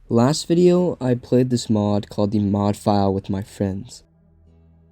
Last video, I played this mod called the ModFile with my friends.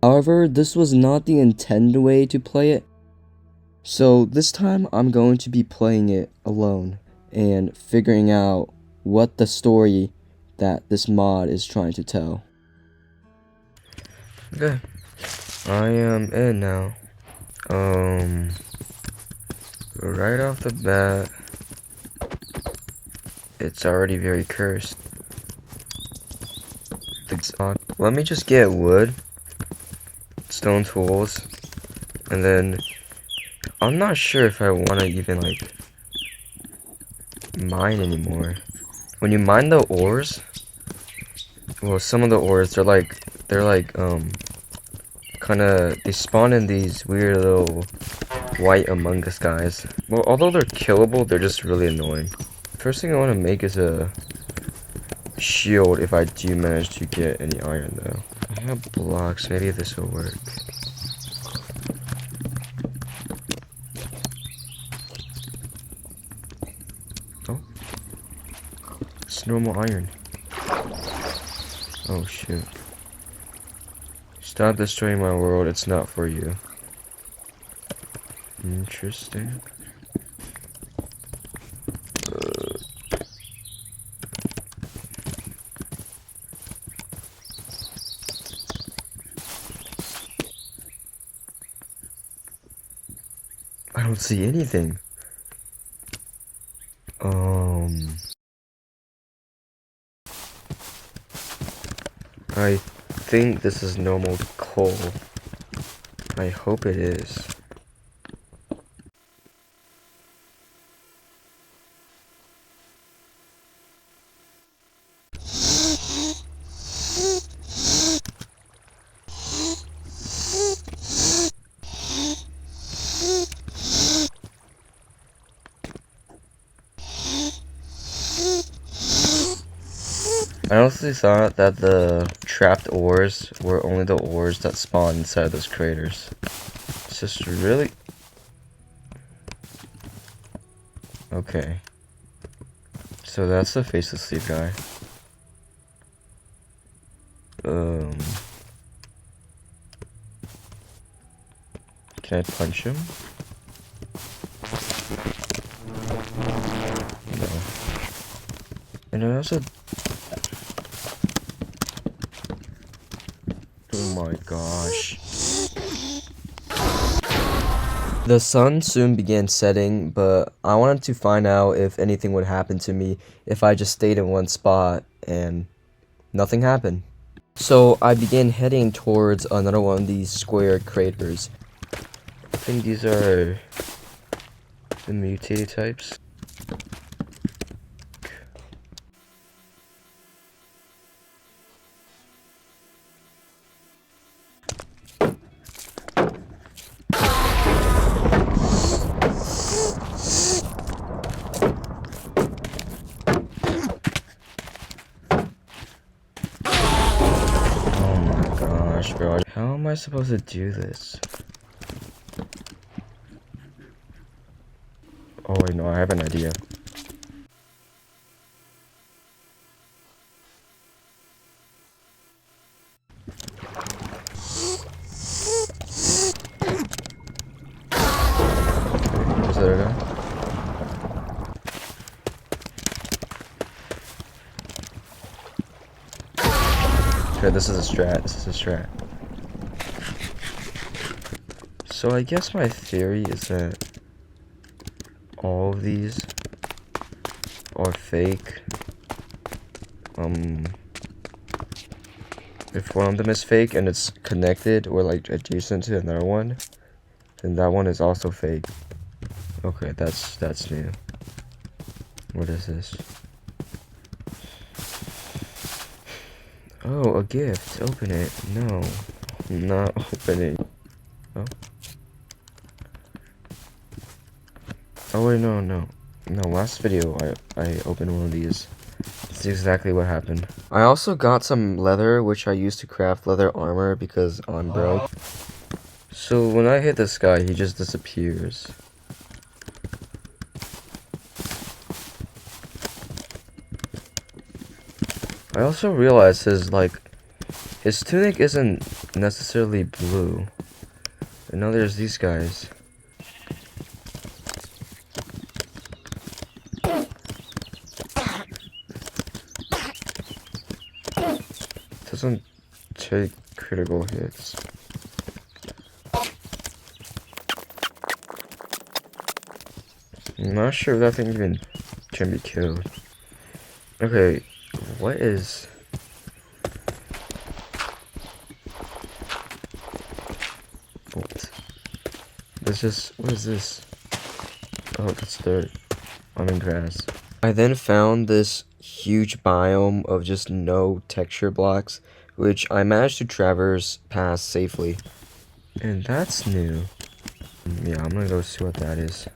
However, this was not the intended way to play it. So this time, I'm going to be playing it alone and figuring out what the story that this mod is trying to tell. Okay, I am in now. Right off the bat, it's already very cursed. Let me just get wood, stone tools, and then I'm not sure if I want to even like mine anymore. When you mine the ores, well, some of the ores they're like kind of, they spawn in these weird little white Among Us guys. Well, although they're killable, they're just really annoying. First thing I want to make is a shield if I do manage to get any iron though. I have blocks, maybe this will work. Oh, it's normal iron. Oh shoot. Stop destroying my world, it's not for you. Interesting. I don't see anything. I think this is normal coal. I hope it is. I honestly thought that the trapped ores were only the ores that spawn inside those craters. It's just really... Okay. So that's the faceless sleep guy. Can I punch him? No. And I also... Oh my gosh. The sun soon began setting, but I wanted to find out if anything would happen to me if I just stayed in one spot, and nothing happened. So I began heading towards another one of these square craters. I think these are the mutated types. Bro, how am I supposed to do this? Oh wait, no, I have an idea. Is that okay? Okay, this is a strat. This is a strat. So I guess my theory is that all of these are fake. If one of them is fake and it's connected or like adjacent to another one, then that one is also fake. Okay, that's new. What is this? Oh, a gift. Open it. No, I'm not opening. Oh. Oh wait, no. Last video I opened one of these. That's exactly what happened. I also got some leather, which I used to craft leather armor because I'm broke. So when I hit this guy, he just disappears. I also realized his tunic isn't necessarily blue. I know there's these guys. Doesn't take critical hits. I'm not sure if that thing even can be killed. Okay, what is... What? What is this? Oh, that's dirt. I'm in grass. I then found this huge biome of just no texture blocks, which I managed to traverse past safely. And that's new. Yeah, I'm gonna go see what that is.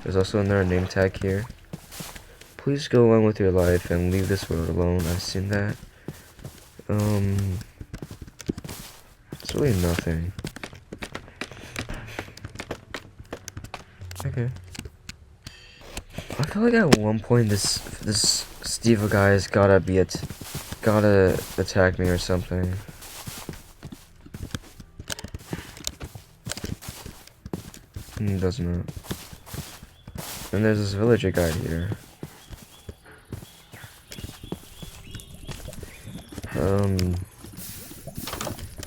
There's also another name tag here. Please go on with your life and leave this world alone. I've seen that. It's really nothing. Okay. I feel like at one point this Steve guy's gotta attack me or something. Does not. And there's this villager guy here.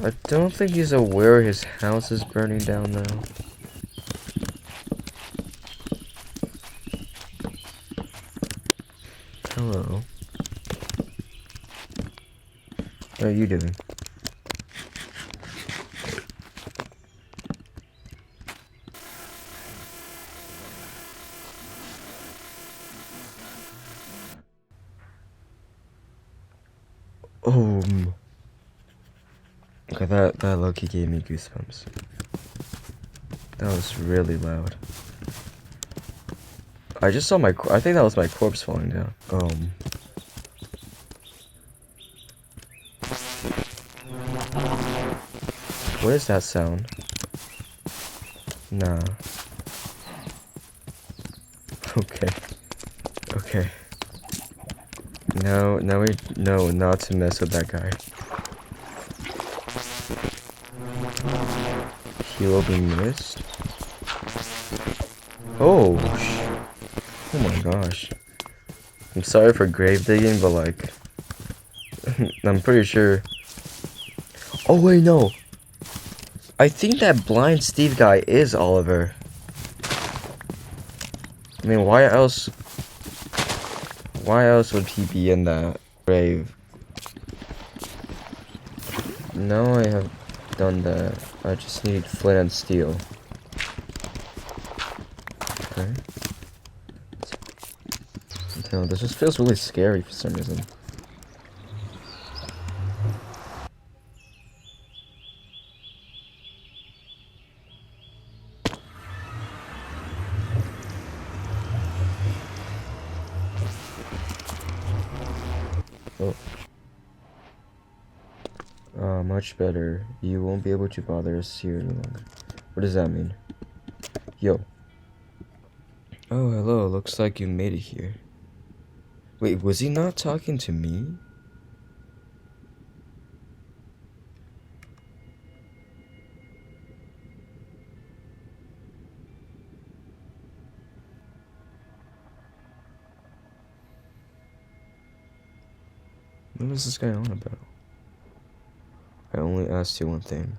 I don't think he's aware his house is burning down now. Hello. What are you doing? Okay, that low-key gave me goosebumps. That was really loud. I just saw I think that was my corpse falling down. What is that sound? Nah. Okay. Okay. No, not to mess with that guy. He will be missed. Oh my gosh. I'm sorry for grave digging, but like, I'm pretty sure. Oh wait, no. I think that blind Steve guy is Oliver. I mean, why else would he be in that grave? No, I have done that. I just need flint and steel. Okay. No, this just feels really scary for some reason. Much better. You won't be able to bother us here any longer. What does that mean? Yo. Oh, hello. Looks like you made it here. Wait, was he not talking to me? What is this guy on about? I only asked you one thing.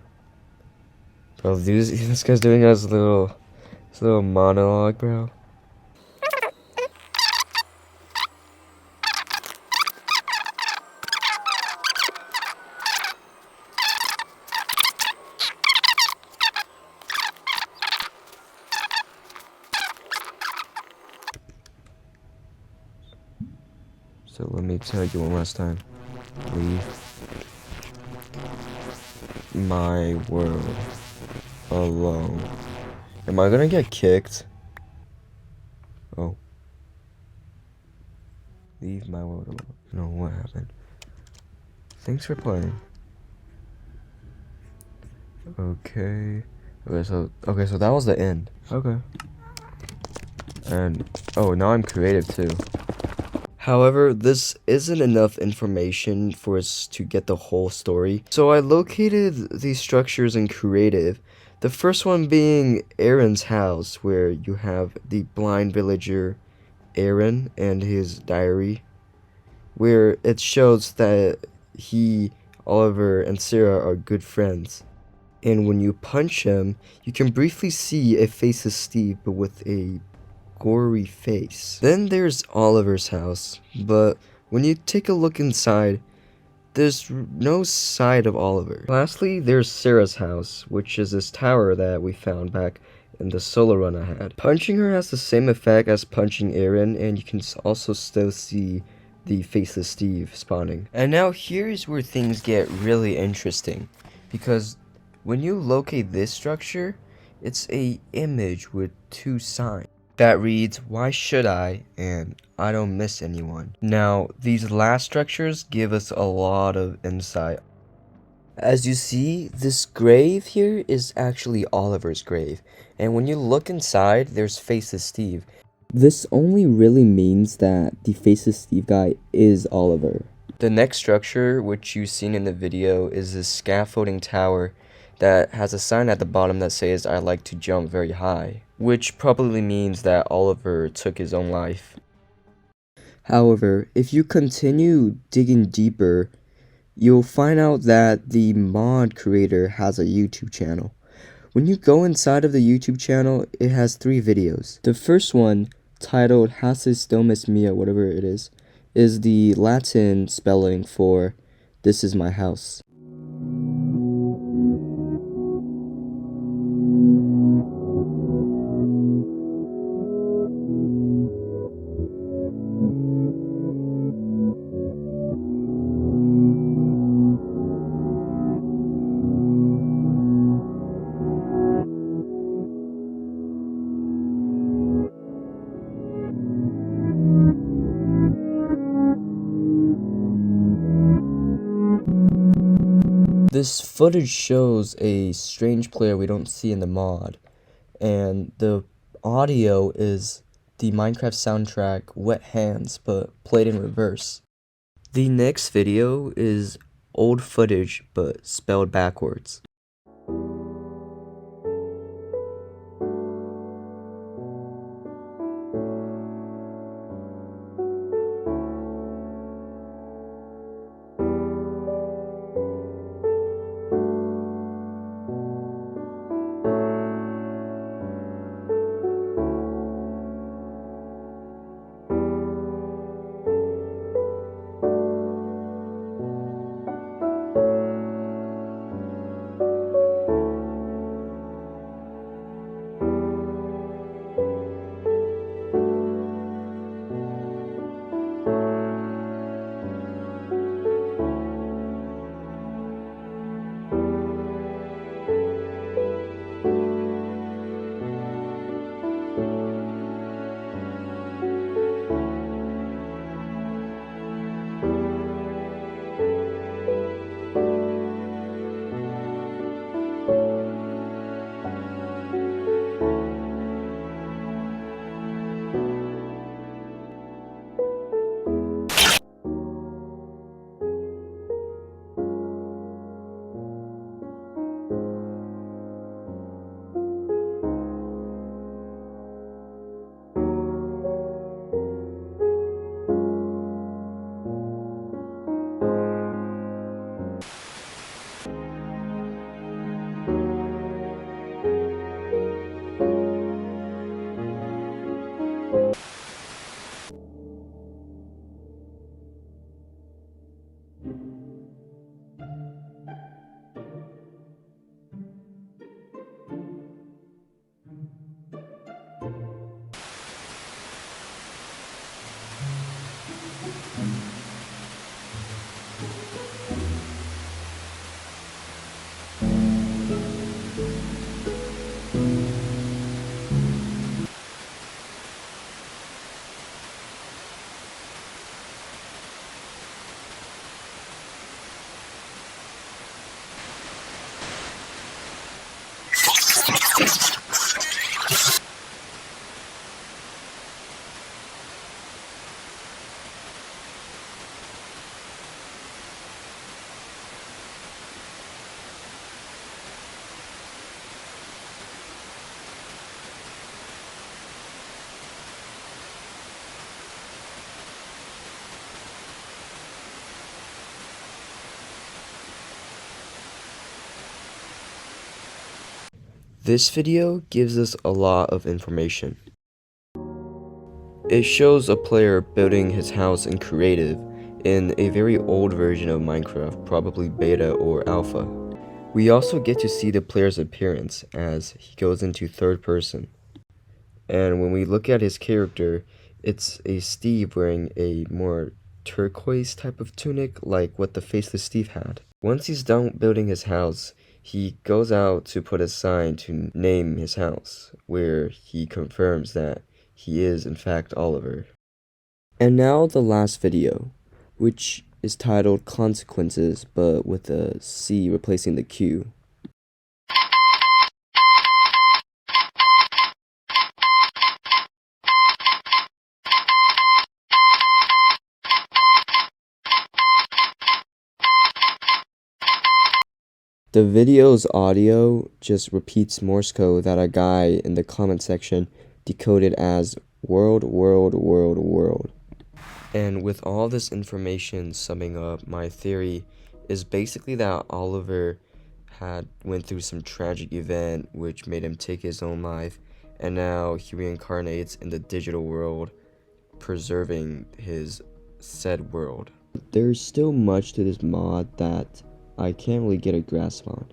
Bro, this guy's doing his little monologue, bro. So let me tell you one last time. Leave my world alone. Am I gonna get kicked? Oh. Leave my world alone. No, what happened? Thanks for playing. Okay, so that was the end. Okay. And oh, now I'm creative too. However, this isn't enough information for us to get the whole story, so I located these structures in creative. The first one being Aaron's house, where you have the blind villager Aaron and his diary, where it shows that he, Oliver, and Sarah are good friends. And when you punch him, you can briefly see a faceless Steve, but with a gory face. Then there's Oliver's house, but when you take a look inside, there's no side of Oliver. Lastly, there's Sarah's house, which is this tower that we found back in the solo run I had. Punching her has the same effect as punching Aaron, and you can also still see the faceless Steve spawning. And now here's where things get really interesting, because when you locate this structure, it's a image with two signs that reads, "Why should I?" and "I don't miss anyone." Now, these last structures give us a lot of insight. As you see, this grave here is actually Oliver's grave, and when you look inside, there's Faceless Steve. This only really means that the Faceless Steve guy is Oliver. The next structure, which you've seen in the video, is this scaffolding tower that has a sign at the bottom that says, "I like to jump very high," which probably means that Oliver took his own life. However, if you continue digging deeper, you'll find out that the mod creator has a YouTube channel. When you go inside of the YouTube channel, it has 3 videos. The first one, titled Haces Domus Mia, whatever it is the Latin spelling for "This is my house." This footage shows a strange player we don't see in the mod, and the audio is the Minecraft soundtrack Wet Hands, but played in reverse. The next video is old footage, but spelled backwards. This video gives us a lot of information. It shows a player building his house in creative in a very old version of Minecraft, probably beta or alpha. We also get to see the player's appearance as he goes into third person. And when we look at his character, it's a Steve wearing a more turquoise type of tunic like what the Faceless Steve had. Once he's done building his house, he goes out to put a sign to name his house, where he confirms that he is in fact Oliver. And now the last video, which is titled Consequences, but with a C replacing the Q. The video's audio just repeats Morse code that a guy in the comment section decoded as world, world, world, world. And with all this information summing up, my theory is basically that Oliver went through some tragic event which made him take his own life, and now he reincarnates in the digital world, preserving his said world. There's still much to this mod that I can't really get a grasp on,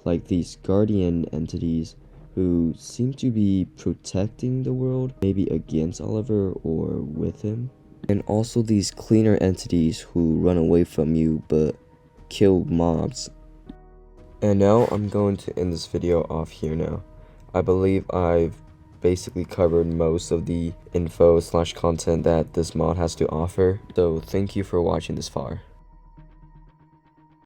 like these guardian entities who seem to be protecting the world, maybe against Oliver or with him. And also these cleaner entities who run away from you but kill mobs. And now I'm going to end this video off here now. I believe I've basically covered most of the info/content that this mod has to offer, so thank you for watching this far.